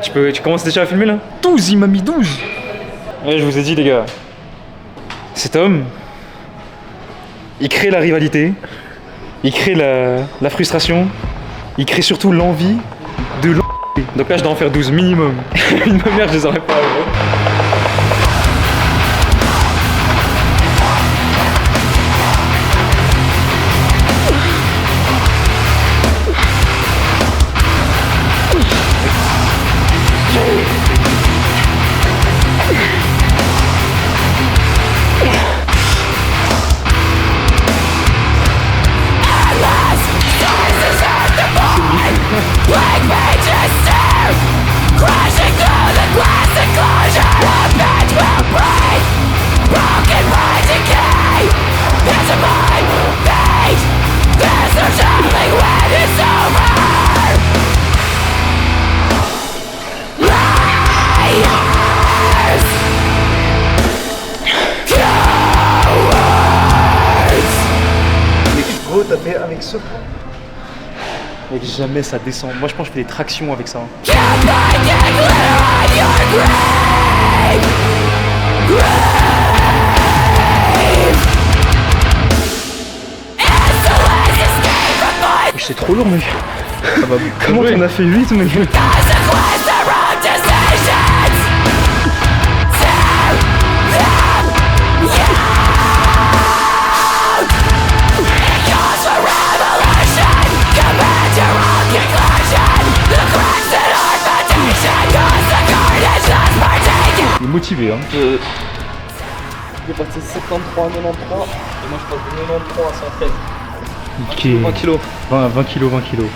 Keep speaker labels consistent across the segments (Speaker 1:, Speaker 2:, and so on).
Speaker 1: Tu commences déjà à filmer là? 12, il m'a mis 12. Ouais, je vous ai dit les gars, cet homme, il crée la rivalité, il crée la frustration, il crée surtout l'envie de donc là je dois en faire 12 minimum. Une mère, je les aurais pas. Gros.
Speaker 2: T'as fait avec ce point?
Speaker 1: Mec, jamais ça descend. Moi je pense que je fais des tractions avec ça. C'est trop lourd mec. Comment t'en as fait 8 mec? Il est motivé hein.
Speaker 2: Il est passé 73 à 93 et moi je passe de 93 à 113.
Speaker 1: Ok.
Speaker 2: 20 kilos.
Speaker 1: 20 kilos, 20 kilos.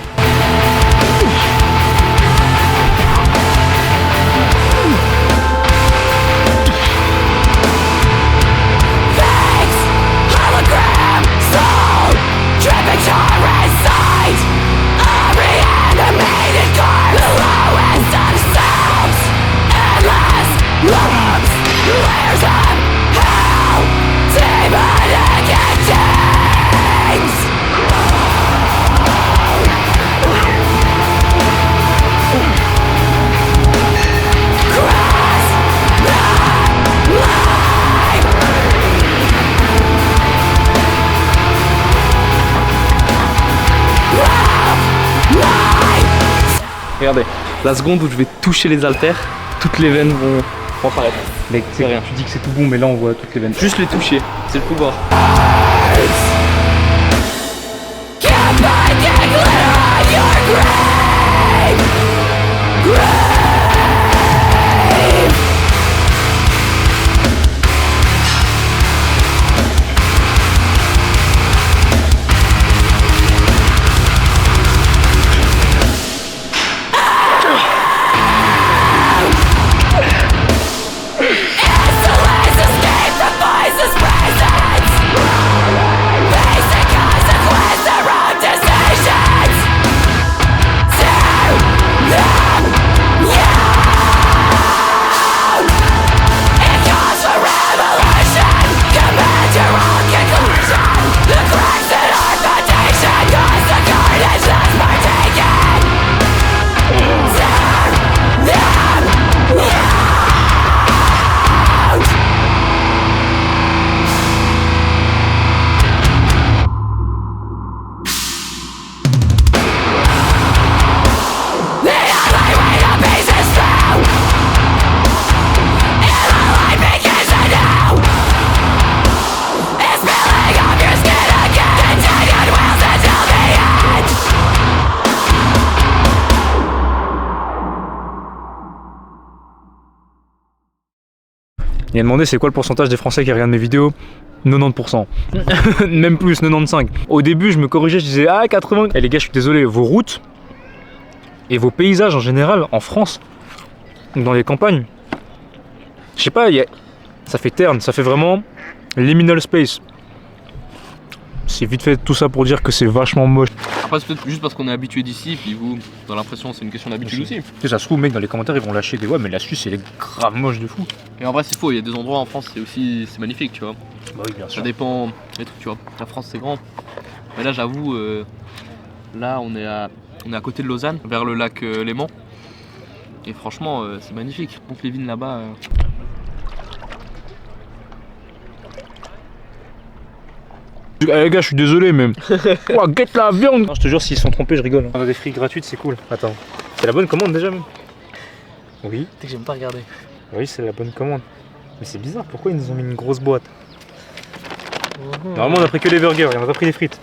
Speaker 2: Regardez, la seconde où je vais toucher les haltères, toutes les veines vont apparaître.
Speaker 1: Mec, c'est rien. Tu dis que c'est tout bon, mais là on voit toutes les veines.
Speaker 2: Juste les toucher, c'est le pouvoir.
Speaker 1: Il a demandé c'est quoi le pourcentage des Français qui regardent mes vidéos. 90%. Même plus, 95. Au début, je me corrigeais, je disais ah 80. Et les gars, je suis désolé, vos routes et vos paysages en général en France, dans les campagnes, je sais pas, ça fait terne, ça fait vraiment liminal space. C'est vite fait tout ça pour dire que c'est vachement moche.
Speaker 2: Après, c'est peut-être juste parce qu'on est habitué d'ici, puis vous, dans l'impression, c'est une question d'habitude aussi.
Speaker 1: Tu sais, ça se trouve, mec, dans les commentaires, ils vont lâcher des ouais, mais la Suisse, elle est grave moche de fou.
Speaker 2: Et en vrai, c'est faux, il y a des endroits en France, c'est magnifique, tu vois.
Speaker 1: Bah oui, bien sûr.
Speaker 2: Ça dépend des trucs, tu vois. La France, c'est grand. Mais là, j'avoue, là, on est à côté de Lausanne, vers le lac Léman. Et franchement, c'est magnifique. Ponte Lévin là-bas.
Speaker 1: Les gars, je suis désolé, mais. Oh, guette la viande! Non, je te jure, s'ils sont trompés, je rigole. On a des frites gratuites, c'est cool. Attends. C'est la bonne commande déjà, même? Oui.
Speaker 2: Tu sais que j'aime pas regarder.
Speaker 1: Oui, c'est la bonne commande. Mais c'est bizarre, pourquoi ils nous ont mis une grosse boîte? Normalement, on a pris que les burgers et on a pas pris les frites.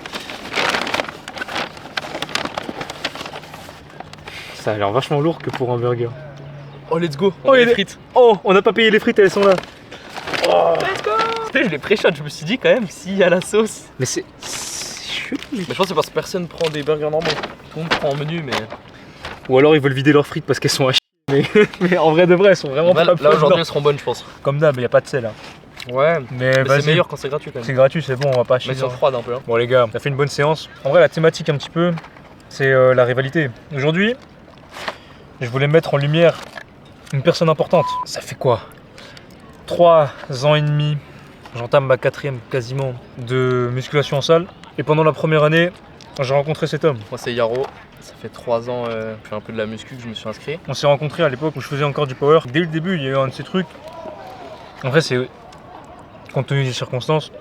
Speaker 1: Ça a l'air vachement lourd que pour un burger.
Speaker 2: Oh, let's go!
Speaker 1: Oh, il y a des frites! Oh, on n'a pas payé les frites, elles sont là! Oh.
Speaker 2: Let's go! Je l'ai pré-shot, je me suis dit quand même, s'il y a la sauce.
Speaker 1: Mais c'est chelou.
Speaker 2: Mais je pense que c'est parce que personne prend des burgers normaux. Tout le monde prend en menu, mais.
Speaker 1: Ou alors ils veulent vider leurs frites parce qu'elles sont à chier. Mais en vrai de vrai, elles sont vraiment
Speaker 2: Là,
Speaker 1: pas
Speaker 2: aujourd'hui, elles seront bonnes, je pense.
Speaker 1: Comme d'hab, il n'y a pas de sel là.
Speaker 2: Ouais,
Speaker 1: Mais
Speaker 2: c'est
Speaker 1: vas-y.
Speaker 2: meilleur quand c'est gratuit quand même.
Speaker 1: C'est gratuit, c'est bon, on va pas
Speaker 2: Mais
Speaker 1: chier.
Speaker 2: elles sont froides un peu. Hein.
Speaker 1: Bon les gars, ça fait une bonne séance. En vrai la thématique un petit peu, c'est la rivalité. Aujourd'hui, je voulais mettre en lumière une personne importante. Ça fait quoi? 3 ans et demi, j'entame ma 4e quasiment de musculation en salle. Et pendant la première année, j'ai rencontré cet homme.
Speaker 2: Moi c'est Yaro, ça fait 3 ans que je fais un peu de la muscu que je me suis inscrit.
Speaker 1: On s'est rencontrés à l'époque où je faisais encore du power. Dès le début, il y a eu un de ces trucs. En vrai, c'est compte tenu des circonstances.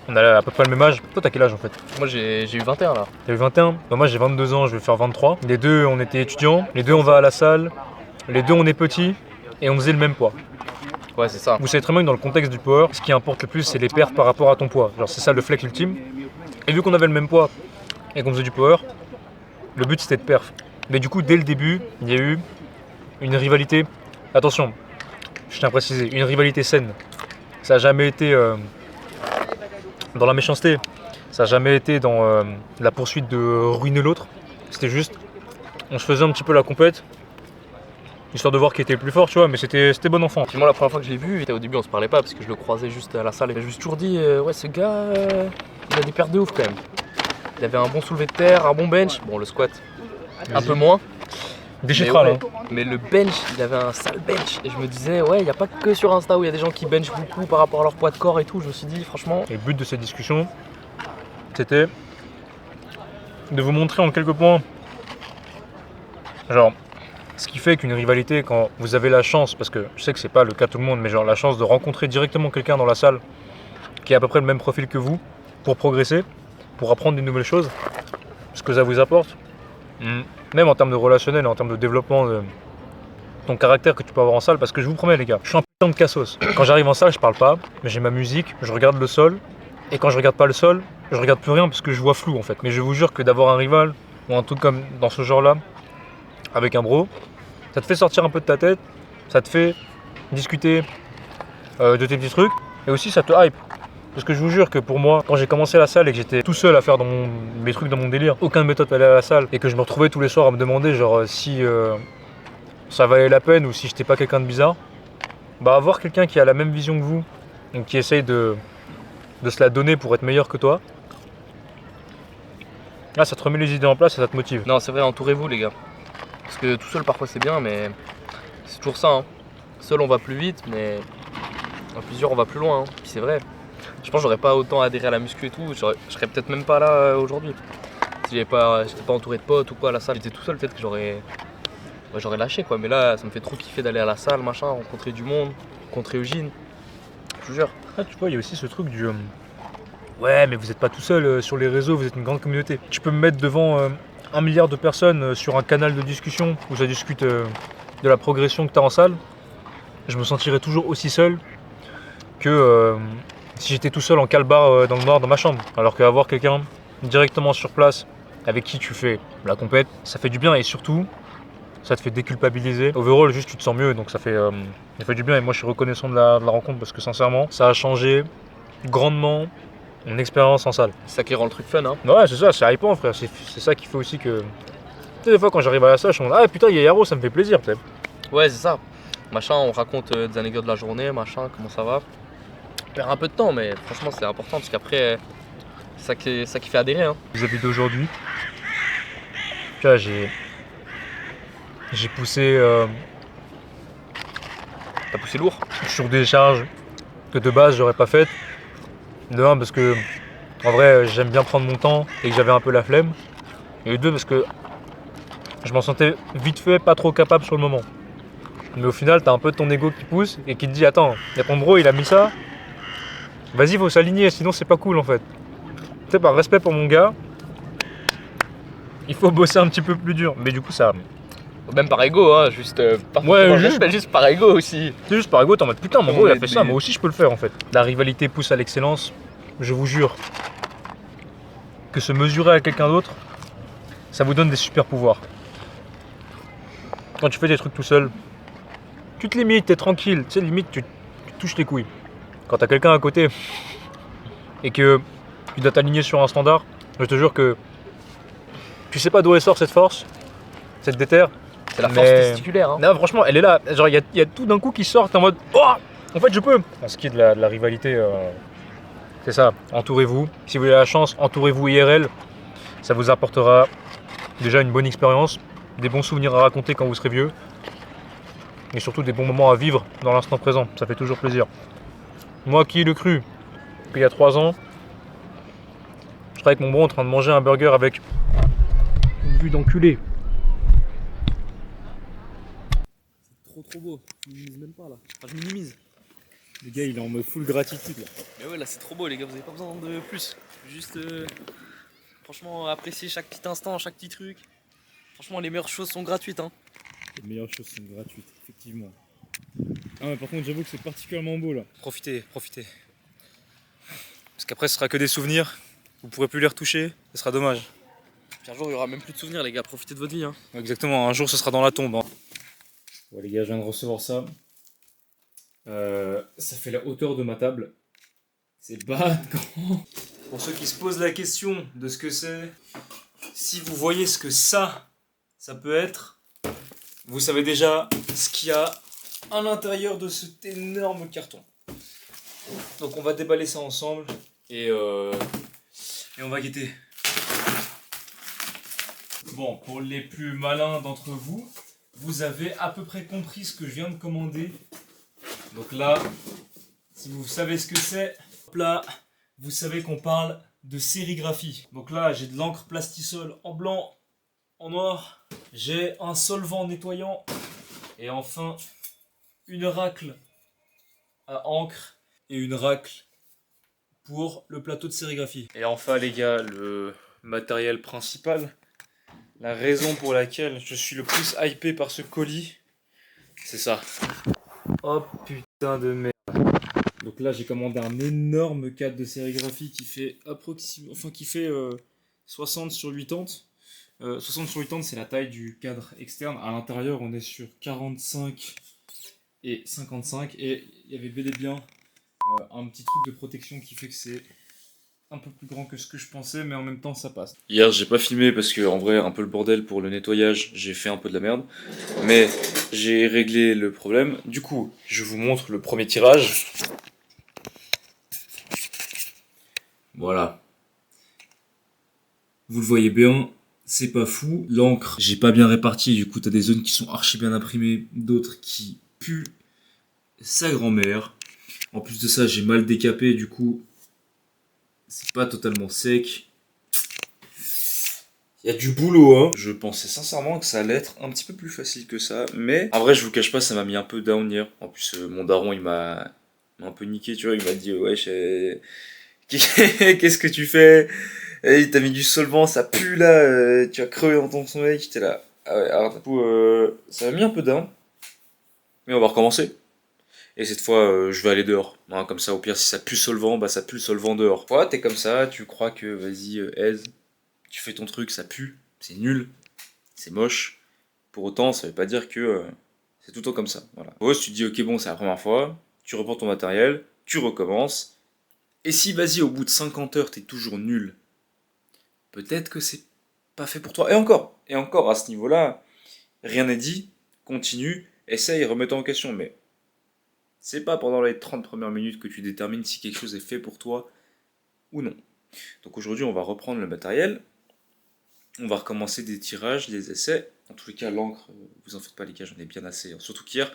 Speaker 1: On a à peu près le même âge. Toi, t'as quel âge en fait?
Speaker 2: Moi j'ai eu 21 là.
Speaker 1: T'as eu 21? Bah, moi, j'ai 22 ans, je vais faire 23. Les deux, on était étudiants. Les deux, on va à la salle. Les deux, on est petits. Et on faisait le même poids.
Speaker 2: Ouais, c'est ça.
Speaker 1: Vous savez très bien que dans le contexte du power, ce qui importe le plus, c'est les perfs par rapport à ton poids. Genre, c'est ça le flex ultime. Et vu qu'on avait le même poids et qu'on faisait du power, le but c'était de perf. Mais du coup, dès le début, il y a eu une rivalité. Attention, je tiens à préciser, une rivalité saine. Ça n'a jamais été dans la méchanceté. Ça n'a jamais été dans la poursuite de ruiner l'autre. C'était juste, on se faisait un petit peu la compète, histoire de voir qui était le plus fort, tu vois, mais c'était bon enfant.
Speaker 2: Puis moi la première fois que je l'ai vu, au début on se parlait pas parce que je le croisais juste à la salle. Et je me suis toujours dit, ouais ce gars, il a des perfs de ouf quand même. Il avait un bon soulevé de terre, un bon bench. Bon le squat, un peu moins.
Speaker 1: Déchetral,
Speaker 2: mais,
Speaker 1: hein.
Speaker 2: Mais le bench, il avait un sale bench. Et je me disais, ouais, il n'y a pas que sur Insta où il y a des gens qui benchent beaucoup par rapport à leur poids de corps et tout. Je me suis dit, franchement.
Speaker 1: Et le but de cette discussion, c'était de vous montrer en quelques points, genre, ce qui fait qu'une rivalité, quand vous avez la chance, parce que je sais que c'est pas le cas de tout le monde, mais genre la chance de rencontrer directement quelqu'un dans la salle qui a à peu près le même profil que vous, pour progresser, pour apprendre des nouvelles choses, ce que ça vous apporte, même en termes de relationnel, en termes de développement de ton caractère que tu peux avoir en salle, parce que je vous promets les gars, je suis un putain de cassos. Quand j'arrive en salle, je parle pas, mais j'ai ma musique, je regarde le sol, et quand je regarde pas le sol, je regarde plus rien parce que je vois flou en fait. Mais je vous jure que d'avoir un rival, ou un truc comme dans ce genre là, avec un bro, ça te fait sortir un peu de ta tête, ça te fait discuter de tes petits trucs, et aussi ça te hype. Parce que je vous jure que pour moi, quand j'ai commencé la salle et que j'étais tout seul à faire mes trucs dans mon délire, aucune méthode pour aller à la salle, et que je me retrouvais tous les soirs à me demander genre si ça valait la peine ou si j'étais pas quelqu'un de bizarre, bah avoir quelqu'un qui a la même vision que vous, donc qui essaye de se la donner pour être meilleur que toi, là ça te remet les idées en place et ça te motive.
Speaker 2: Non, c'est vrai, entourez-vous les gars. Parce que tout seul parfois c'est bien, mais c'est toujours ça. Hein. Seul on va plus vite, mais à plusieurs on va plus loin. Hein. Puis c'est vrai. Je pense que j'aurais pas autant adhéré à la muscu et tout, je serais peut-être même pas là aujourd'hui. Si j'étais pas entouré de potes ou quoi à la salle, j'étais tout seul, peut-être que j'aurais lâché quoi. Mais là ça me fait trop kiffer d'aller à la salle, machin, rencontrer du monde, rencontrer Eugène. Je vous jure.
Speaker 1: Ah, tu vois, il y a aussi ce truc du ouais, mais vous n'êtes pas tout seul sur les réseaux, vous êtes une grande communauté. Tu peux me mettre devant 1 milliard de personnes sur un canal de discussion où ça discute de la progression que tu as en salle. Je me sentirais toujours aussi seul que si j'étais tout seul en calbar dans le noir dans ma chambre. Alors qu'avoir quelqu'un directement sur place avec qui tu fais la compète, ça fait du bien et surtout ça te fait déculpabiliser. Overall, juste tu te sens mieux, donc ça fait du bien et moi je suis reconnaissant de la rencontre parce que sincèrement, ça a changé grandement mon expérience en salle.
Speaker 2: C'est ça qui rend le truc fun, hein.
Speaker 1: Ouais, c'est ça, c'est hypant frère, c'est ça qui fait aussi que... Tu sais, des fois quand j'arrive à la salle, je me dis ah putain, il y a Yaro, ça me fait plaisir peut-être.
Speaker 2: Ouais, c'est ça. Machin, on raconte des anecdotes de la journée, machin, comment ça va. On perd un peu de temps, mais franchement c'est important parce qu'après, c'est ça qui fait adhérer, hein.
Speaker 1: Vis-à-vis d'aujourd'hui, tu vois, j'ai poussé
Speaker 2: T'as poussé lourd.
Speaker 1: sur des charges que de base j'aurais pas faites. De un parce que en vrai j'aime bien prendre mon temps et que j'avais un peu la flemme. Et de deux parce que je m'en sentais vite fait pas trop capable sur le moment. Mais au final, t'as un peu ton ego qui pousse et qui te dit attends, y a ton bro, il a mis ça. Vas-y, faut s'aligner, sinon c'est pas cool en fait. Tu sais, par respect pour mon gars, il faut bosser un petit peu plus dur. Mais du coup, ça.
Speaker 2: Même par ego, hein, juste pas
Speaker 1: Ouais,
Speaker 2: forcément
Speaker 1: juste-
Speaker 2: respect, juste par ego aussi.
Speaker 1: C'est juste par ego, t'es en mode putain, mon bro,
Speaker 2: On
Speaker 1: il a
Speaker 2: est
Speaker 1: fait ça,
Speaker 2: des-
Speaker 1: moi aussi je peux le faire en fait. La rivalité pousse à l'excellence, je vous jure que se mesurer à quelqu'un d'autre, ça vous donne des super pouvoirs. Quand tu fais des trucs tout seul, tu te limites, t'es tranquille, tu sais, limite, tu touches les couilles. Quand t'as quelqu'un à côté et que tu dois t'aligner sur un standard, je te jure que tu sais pas d'où elle sort cette force, cette déterre.
Speaker 2: C'est la force
Speaker 1: Mais-
Speaker 2: testiculaire. Hein.
Speaker 1: Non, franchement, elle est là. Genre, il y a tout d'un coup qui sort, t'es en mode oh, en fait, je peux. En ce qui est de la rivalité, c'est ça. Entourez-vous. Si vous avez la chance, entourez-vous IRL. Ça vous apportera déjà une bonne expérience, des bons souvenirs à raconter quand vous serez vieux, et surtout des bons moments à vivre dans l'instant présent. Ça fait toujours plaisir. Moi qui le cru, il y a 3 ans, je serais avec mon bro en train de manger un burger avec une vue d'enculé.
Speaker 2: Trop beau, je minimise même pas là. Enfin, je minimise.
Speaker 1: Le gars, il est en mode full gratitude là.
Speaker 2: Mais ouais, là c'est trop beau, les gars, vous avez pas besoin de plus. Juste, franchement, apprécier chaque petit instant, chaque petit truc. Franchement, les meilleures choses sont gratuites. Hein.
Speaker 1: Les meilleures choses sont gratuites, effectivement. Ah mais par contre j'avoue que c'est particulièrement beau là. Profitez, profitez. Parce qu'après ce sera que des souvenirs, vous pourrez plus les retoucher, ce sera dommage.
Speaker 2: Puis un jour, il y aura même plus de souvenirs, les gars, profitez de votre vie. Hein.
Speaker 1: Exactement, un jour ce sera dans la tombe. Hein. Ouais les gars, je viens de recevoir ça. Ça fait la hauteur de ma table. C'est pas grand. Pour ceux qui se posent la question de ce que c'est, si vous voyez ce que ça peut être, vous savez déjà ce qu'il y a à l'intérieur de cet énorme carton. Donc on va déballer ça ensemble et on va guetter. Bon, pour les plus malins d'entre vous, vous avez à peu près compris ce que je viens de commander. Donc là, si vous savez ce que c'est, là, vous savez qu'on parle de sérigraphie. Donc là, j'ai de l'encre plastisol en blanc, en noir. J'ai un solvant nettoyant. Et enfin, une racle à encre et une racle pour le plateau de sérigraphie. Et enfin les gars, le matériel principal, la raison pour laquelle je suis le plus hypé par ce colis, c'est ça. Oh putain de merde. Donc là j'ai commandé un énorme cadre de sérigraphie qui fait qui fait 60 sur 80. 60 sur 80 c'est la taille du cadre externe. À l'intérieur on est sur 45 et 55 et il y avait bel et bien un petit truc de protection qui fait que c'est un peu plus grand que ce que je pensais, mais en même temps ça passe. Hier j'ai pas filmé parce que en vrai un peu le bordel pour le nettoyage, j'ai fait un peu de la merde, mais j'ai réglé le problème. Du coup je vous montre le premier tirage. Voilà. Vous le voyez bien, c'est pas fou. L'encre, j'ai pas bien réparti, du coup t'as des zones qui sont archi bien imprimées, d'autres qui puent sa grand-mère. En plus de ça, j'ai mal décapé, du coup, c'est pas totalement sec. Il y a du boulot, hein. Je pensais sincèrement que ça allait être un petit peu plus facile que ça, mais en vrai, je vous cache pas, ça m'a mis un peu down hier. En plus, mon daron, il m'a un peu niqué, tu vois. Il m'a dit, wesh, qu'est-ce que tu fais? Il t'a mis du solvant, ça pue là, tu vas crever dans ton sommeil. J'étais là. Ah ouais, alors du coup, ça m'a mis un peu down. Mais on va recommencer. Et cette fois, je vais aller dehors. Hein, comme ça, au pire, si ça pue solvant, bah ça pue le solvant dehors. Toi, t'es comme ça, tu crois que, vas-y, aise, tu fais ton truc, ça pue, c'est nul, c'est moche. Pour autant, ça veut pas dire que c'est tout le temps comme ça. Voilà. Pause, tu te dis, ok, bon, c'est la première fois, tu reprends ton matériel, tu recommences. Et si, vas-y, au bout de 50 heures, t'es toujours nul, peut-être que c'est pas fait pour toi. Et encore, à ce niveau-là, rien n'est dit, continue, essaye, remets-toi en question, mais c'est pas pendant les 30 premières minutes que tu détermines si quelque chose est fait pour toi ou non. Donc aujourd'hui, on va reprendre le matériel. On va recommencer des tirages, des essais. En tous les cas, l'encre, vous en faites pas les gars, j'en ai bien assez. Surtout qu'hier,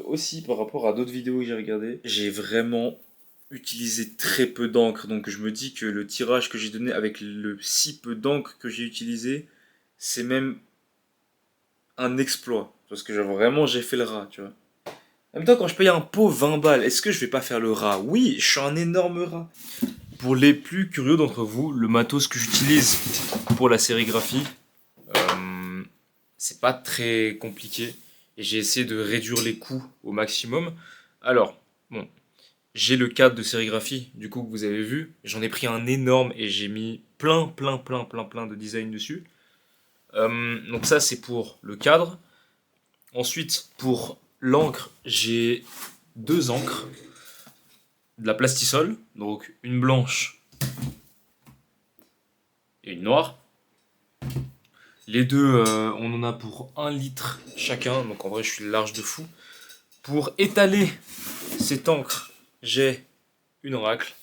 Speaker 1: aussi par rapport à d'autres vidéos que j'ai regardées, j'ai vraiment utilisé très peu d'encre. Donc je me dis que le tirage que j'ai donné avec le si peu d'encre que j'ai utilisé, c'est même
Speaker 3: un exploit. Parce que genre, vraiment, j'ai fait le rat, tu vois. En même temps, quand je paye un pot 20 balles, est-ce que je vais pas faire le rat? Oui, je suis un énorme rat. Pour les plus curieux d'entre vous, le matos que j'utilise pour la sérigraphie, c'est pas très compliqué. Et j'ai essayé de réduire les coûts au maximum. Alors, bon, j'ai le cadre de sérigraphie, du coup, que vous avez vu. J'en ai pris un énorme et j'ai mis plein de designs dessus. Donc ça, c'est pour le cadre. Ensuite, pour l'encre, j'ai 2 encres. De la plastisol, donc une blanche et une noire. Les deux, on en a pour 1 litre chacun, donc en vrai, je suis large de fou. Pour étaler cette encre, j'ai une Oracle.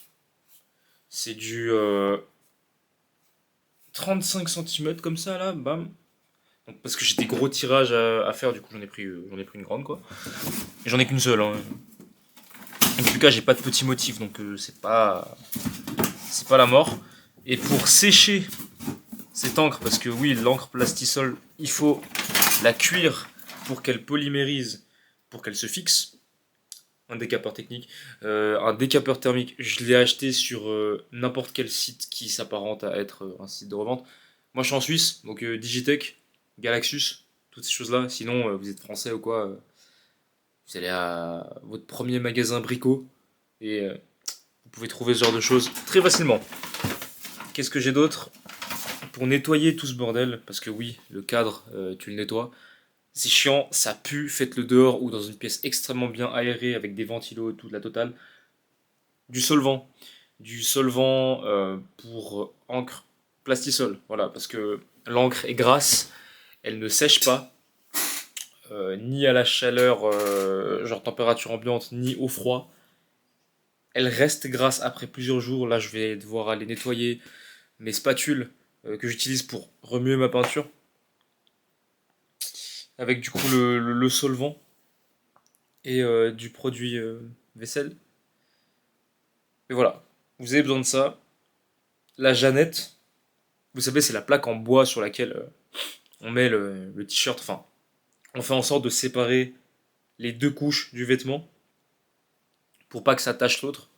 Speaker 3: C'est du 35 cm comme ça, là, bam. Donc, parce que j'ai des gros tirages à faire, du coup, j'en ai pris une grande, quoi. Et j'en ai qu'une seule, hein. En tout cas, j'ai pas de petits motifs, donc c'est pas la mort. Et pour sécher cette encre, parce que oui, l'encre plastisol, il faut la cuire pour qu'elle polymérise, pour qu'elle se fixe. Un décapeur technique, un décapeur thermique, je l'ai acheté sur n'importe quel site qui s'apparente à être un site de revente. Moi, je suis en Suisse, donc Digitech, Galaxus, toutes ces choses-là. Sinon, vous êtes français ou quoi, vous allez à votre premier magasin Brico et vous pouvez trouver ce genre de choses très facilement. Qu'est-ce que j'ai d'autre? Pour nettoyer tout ce bordel, parce que oui, le cadre, tu le nettoies. C'est chiant, ça pue, faites-le dehors ou dans une pièce extrêmement bien aérée avec des ventilos et tout, la totale. Du solvant. Du solvant pour encre plastisol. Voilà, parce que l'encre est grasse, elle ne sèche pas, ni à la chaleur, genre température ambiante, ni au froid. Elle reste grasse après plusieurs jours. Là, je vais devoir aller nettoyer mes spatules que j'utilise pour remuer ma peinture. Avec du coup le solvant et du produit vaisselle. Et voilà, vous avez besoin de ça. La Jeannette, vous savez, c'est la plaque en bois sur laquelle on met le t-shirt. Enfin, on fait en sorte de séparer les 2 couches du vêtement pour pas que ça tâche l'autre.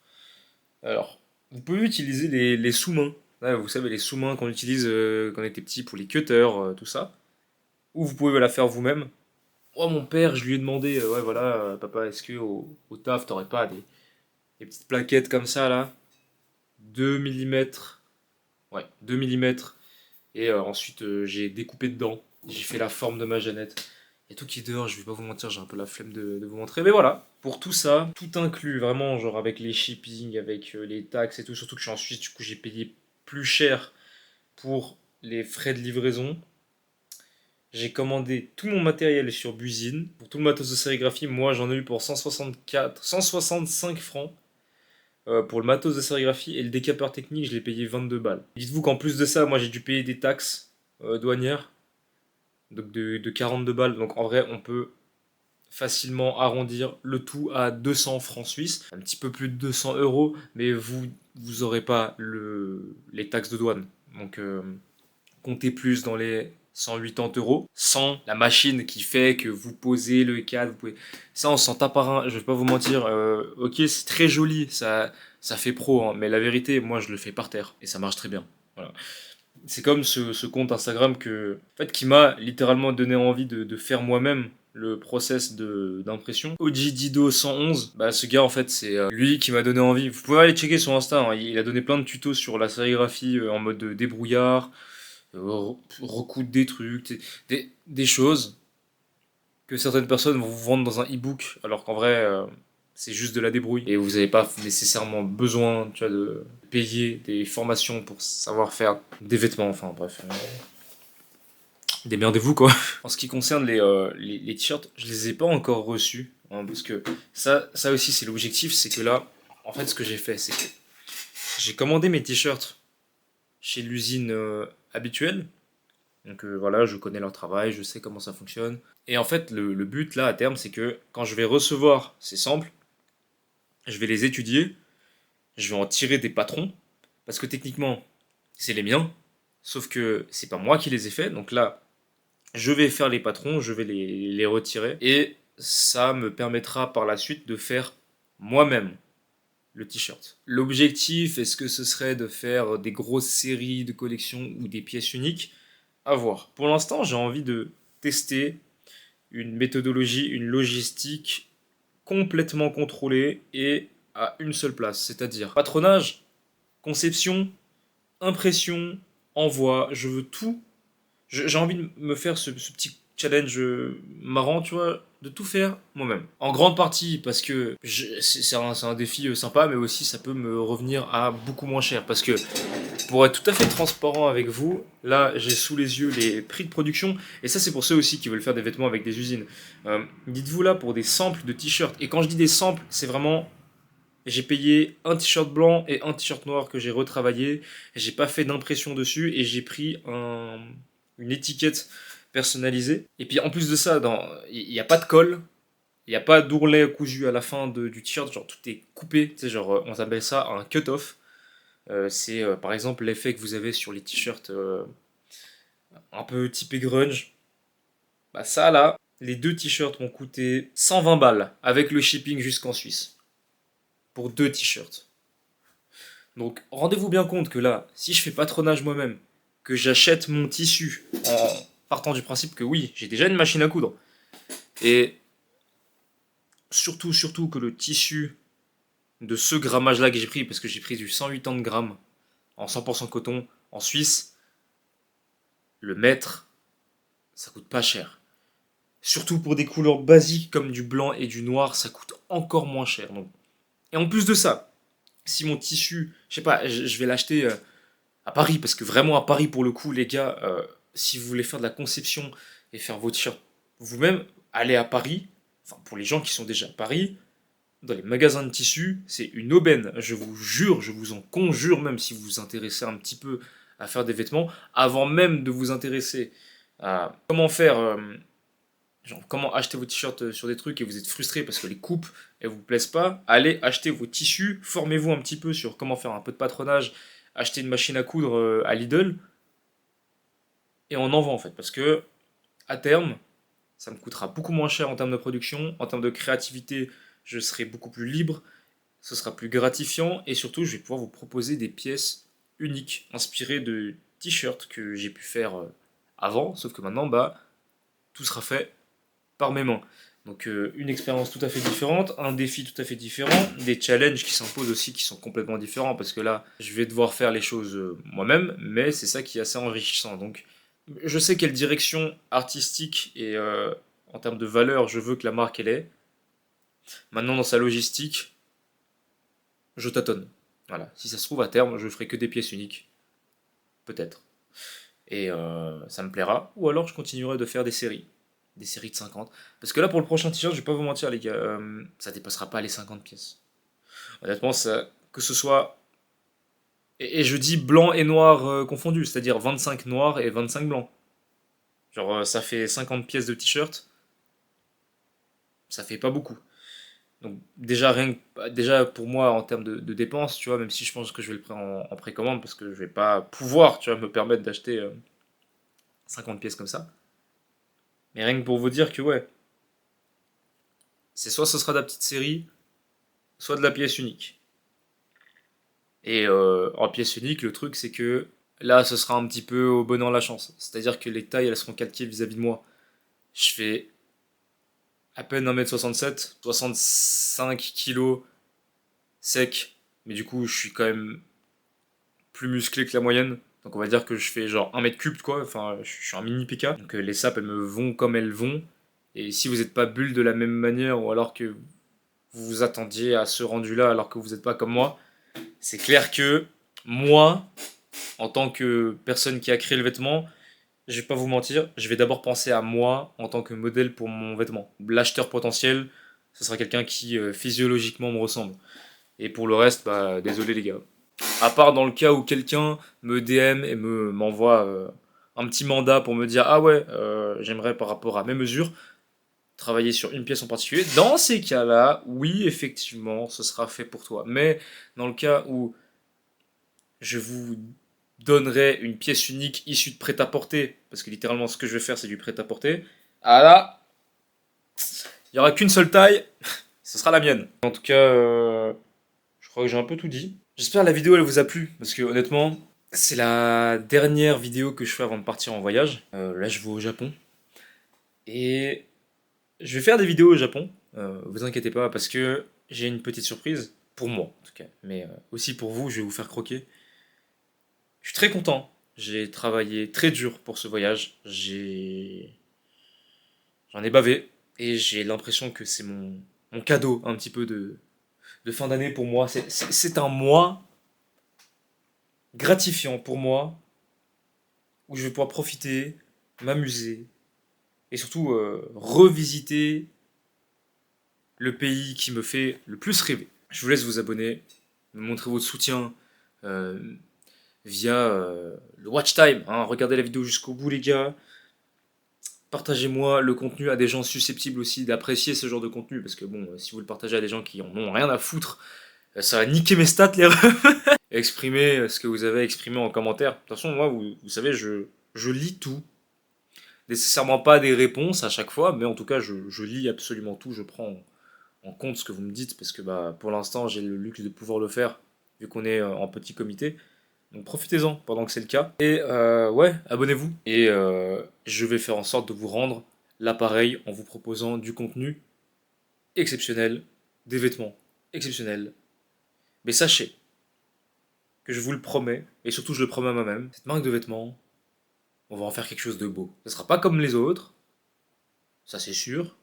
Speaker 3: Alors, vous pouvez utiliser les sous-mains. Là, vous savez, les sous-mains qu'on utilise quand on était petit pour les cutters, tout ça. Ou vous pouvez la faire vous-même. Moi, mon père, je lui ai demandé, ouais, voilà, papa, est-ce que au taf, t'aurais pas des petites plaquettes comme ça, là, 2 mm, ouais, 2 mm. Et ensuite, j'ai découpé dedans. J'ai fait la forme de ma Jeannette. Il y a tout qui est dehors, je vais pas vous mentir, j'ai un peu la flemme de vous montrer. Mais voilà, pour tout ça, tout inclus, vraiment, genre avec les shipping, avec les taxes et tout. Surtout que je suis en Suisse, du coup, j'ai payé plus cher pour les frais de livraison. J'ai commandé tout mon matériel sur Busine. Pour tout le matos de sérigraphie, moi j'en ai eu pour 165 francs. Pour le matos de sérigraphie et le décapeur technique, je l'ai payé 22 balles. Dites-vous qu'en plus de ça, moi j'ai dû payer des taxes douanières, donc de 42 balles. Donc en vrai, on peut facilement arrondir le tout à 200 francs suisses, un petit peu plus de 200 euros, mais vous aurez pas les taxes de douane. Donc comptez plus dans les 180 euros, sans la machine qui fait que vous posez le cadre, vous pouvez... Ça, on s'en tape par un, je vais pas vous mentir, ok, c'est très joli, ça fait pro, hein, mais la vérité, moi, je le fais par terre, et ça marche très bien. Voilà. C'est comme ce compte Instagram en fait, qui m'a littéralement donné envie de faire moi-même le process d'impression. OG Dido 111, bah ce gars en fait c'est lui qui m'a donné envie. Vous pouvez aller checker son Insta, hein, il a donné plein de tutos sur la sérigraphie en mode débrouillard, recoudre des trucs, des choses que certaines personnes vont vous vendre dans un e-book, alors qu'en vrai, c'est juste de la débrouille. Et vous n'avez pas nécessairement besoin, tu vois, de payer des formations pour savoir faire des vêtements, enfin bref. Démerdez-vous quoi. En ce qui concerne les t-shirts, je les ai pas encore reçus, hein, parce que ça aussi c'est l'objectif, c'est que là, en fait ce que j'ai fait, c'est que j'ai commandé mes t-shirts chez l'usine habituelle. Donc voilà, je connais leur travail, je sais comment ça fonctionne. Et en fait, le but là à terme, c'est que quand je vais recevoir ces samples, je vais les étudier, je vais en tirer des patrons, parce que techniquement, c'est les miens, sauf que c'est pas moi qui les ai faits. Donc là, je vais faire les patrons, je vais les retirer. Et ça me permettra par la suite de faire moi-même le t-shirt. L'objectif, est-ce que ce serait de faire des grosses séries de collections ou des pièces uniques? À voir. Pour l'instant, j'ai envie de tester une méthodologie, une logistique complètement contrôlée et à une seule place. C'est-à-dire patronage, conception, impression, envoi. Je veux tout. J'ai envie de me faire ce petit challenge marrant, tu vois, de tout faire moi-même. En grande partie parce que c'est un défi sympa, mais aussi ça peut me revenir à beaucoup moins cher. Parce que pour être tout à fait transparent avec vous, là j'ai sous les yeux les prix de production, et ça c'est pour ceux aussi qui veulent faire des vêtements avec des usines. Dites-vous là pour des samples de t-shirts, et quand je dis des samples, c'est vraiment... J'ai payé un t-shirt blanc et un t-shirt noir que j'ai retravaillé, j'ai pas fait d'impression dessus, et j'ai pris une étiquette personnalisée. Et puis en plus de ça, il n'y a pas de colle, il n'y a pas d'ourlet cousu à la fin du t-shirt, genre tout est coupé, tu sais, genre on appelle ça un cut-off. C'est par exemple l'effet que vous avez sur les t-shirts un peu typé grunge. Bah ça là, les deux t-shirts m'ont coûté 120 balles avec le shipping jusqu'en Suisse. Pour deux t-shirts. Donc rendez-vous bien compte que là, si je fais patronage moi-même, que j'achète mon tissu en partant du principe que oui, j'ai déjà une machine à coudre, et surtout que le tissu de ce grammage-là que j'ai pris, parce que j'ai pris du 180 grammes en 100% coton en Suisse, le mètre, ça coûte pas cher. Surtout pour des couleurs basiques comme du blanc et du noir, ça coûte encore moins cher. Donc. Et en plus de ça, si mon tissu, je sais pas, je vais l'acheter à Paris, parce que vraiment à Paris pour le coup, les gars, si vous voulez faire de la conception et faire vos t-shirts vous-même, allez à Paris. Enfin, pour les gens qui sont déjà à Paris, dans les magasins de tissus, c'est une aubaine. Je vous jure, je vous en conjure, même si vous vous intéressez un petit peu à faire des vêtements, avant même de vous intéresser à comment faire, genre comment acheter vos t-shirts sur des trucs et vous êtes frustré parce que les coupes elles vous plaisent pas, allez acheter vos tissus, formez-vous un petit peu sur comment faire un peu de patronage, achetez une machine à coudre à Lidl et on en vend en fait, parce que à terme, ça me coûtera beaucoup moins cher en termes de production, en termes de créativité, je serai beaucoup plus libre, ce sera plus gratifiant et surtout je vais pouvoir vous proposer des pièces uniques, inspirées de t-shirts que j'ai pu faire avant, sauf que maintenant bah tout sera fait par mes mains. Donc une expérience tout à fait différente, un défi tout à fait différent, des challenges qui s'imposent aussi qui sont complètement différents parce que là je vais devoir faire les choses moi-même, mais c'est ça qui est assez enrichissant. Donc je sais quelle direction artistique et en termes de valeur je veux que la marque elle ait. Maintenant dans sa logistique, je tâtonne. Voilà, si ça se trouve à terme je ferai que des pièces uniques, peut-être. Et ça me plaira, ou alors je continuerai de faire des séries de 50. Parce que là, pour le prochain t-shirt, je vais pas vous mentir, les gars, ça dépassera pas les 50 pièces. Honnêtement, que ce soit. Et je dis blanc et noir confondus, c'est-à-dire 25 noirs et 25 blancs. Genre, ça fait 50 pièces de t-shirt, ça fait pas beaucoup. Donc, déjà, déjà pour moi, en termes de dépenses, tu vois, même si je pense que je vais le prendre en précommande, parce que je vais pas pouvoir, tu vois, me permettre d'acheter 50 pièces comme ça. Mais rien que pour vous dire que, ouais, c'est soit ce sera de la petite série, soit de la pièce unique. Et en pièce unique, le truc c'est que là ce sera un petit peu au bon an la chance. C'est-à-dire que les tailles elles seront calquées vis-à-vis de moi. Je fais à peine 1m67, 65 kilos sec, mais du coup je suis quand même plus musclé que la moyenne. Donc on va dire que je fais genre 1 m cube quoi, enfin je suis un mini PK. Donc les sapes elles me vont comme elles vont. Et si vous n'êtes pas bulle de la même manière, ou alors que vous vous attendiez à ce rendu là alors que vous n'êtes pas comme moi, c'est clair que moi, en tant que personne qui a créé le vêtement, je vais pas vous mentir, je vais d'abord penser à moi en tant que modèle pour mon vêtement. L'acheteur potentiel, ce sera quelqu'un qui physiologiquement me ressemble. Et pour le reste, bah désolé les gars. À part dans le cas où quelqu'un me DM et m'envoie un petit mandat pour me dire ah ouais, j'aimerais par rapport à mes mesures travailler sur une pièce en particulier. Dans ces cas-là, oui, effectivement, ce sera fait pour toi. Mais dans le cas où je vous donnerait une pièce unique issue de prêt-à-porter, parce que littéralement ce que je vais faire c'est du prêt-à-porter, ah là, il n'y aura qu'une seule taille, ce sera la mienne. En tout cas, je crois que j'ai un peu tout dit. J'espère que la vidéo elle vous a plu, parce que honnêtement, c'est la dernière vidéo que je fais avant de partir en voyage. Là je vais au Japon, et je vais faire des vidéos au Japon, vous inquiétez pas, parce que j'ai une petite surprise, pour moi en tout cas, mais aussi pour vous, je vais vous faire croquer. Je suis très content. J'ai travaillé très dur pour ce voyage. J'en ai bavé. Et j'ai l'impression que c'est mon cadeau un petit peu de fin d'année pour moi. C'est un mois gratifiant pour moi où je vais pouvoir profiter, m'amuser et surtout revisiter le pays qui me fait le plus rêver. Je vous laisse vous abonner, me montrer votre soutien. Via le watch time, hein. Regardez la vidéo jusqu'au bout les gars, partagez-moi le contenu à des gens susceptibles aussi d'apprécier ce genre de contenu, parce que bon, si vous le partagez à des gens qui en ont rien à foutre, ça va niquer mes stats les refs. Exprimez ce que vous avez exprimé en commentaire. De toute façon moi vous savez je lis tout, nécessairement pas des réponses à chaque fois, mais en tout cas je lis absolument tout, je prends en compte ce que vous me dites, parce que bah, pour l'instant j'ai le luxe de pouvoir le faire, vu qu'on est en petit comité. Donc profitez-en pendant que c'est le cas. Et ouais, abonnez-vous. Et je vais faire en sorte de vous rendre l'appareil en vous proposant du contenu exceptionnel, des vêtements exceptionnels. Mais sachez que je vous le promets, et surtout je le promets à moi-même, cette marque de vêtements, on va en faire quelque chose de beau. Ce sera pas comme les autres, ça c'est sûr.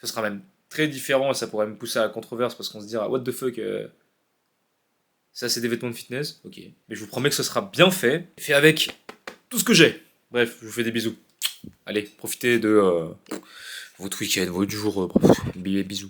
Speaker 3: Ce sera même très différent et ça pourrait me pousser à la controverse parce qu'on se dira what the fuck, ça c'est des vêtements de fitness, ok. Mais je vous promets que ce sera bien fait, fait avec tout ce que j'ai. Bref, je vous fais des bisous. Allez, profitez de votre week-end, votre jour, bisous.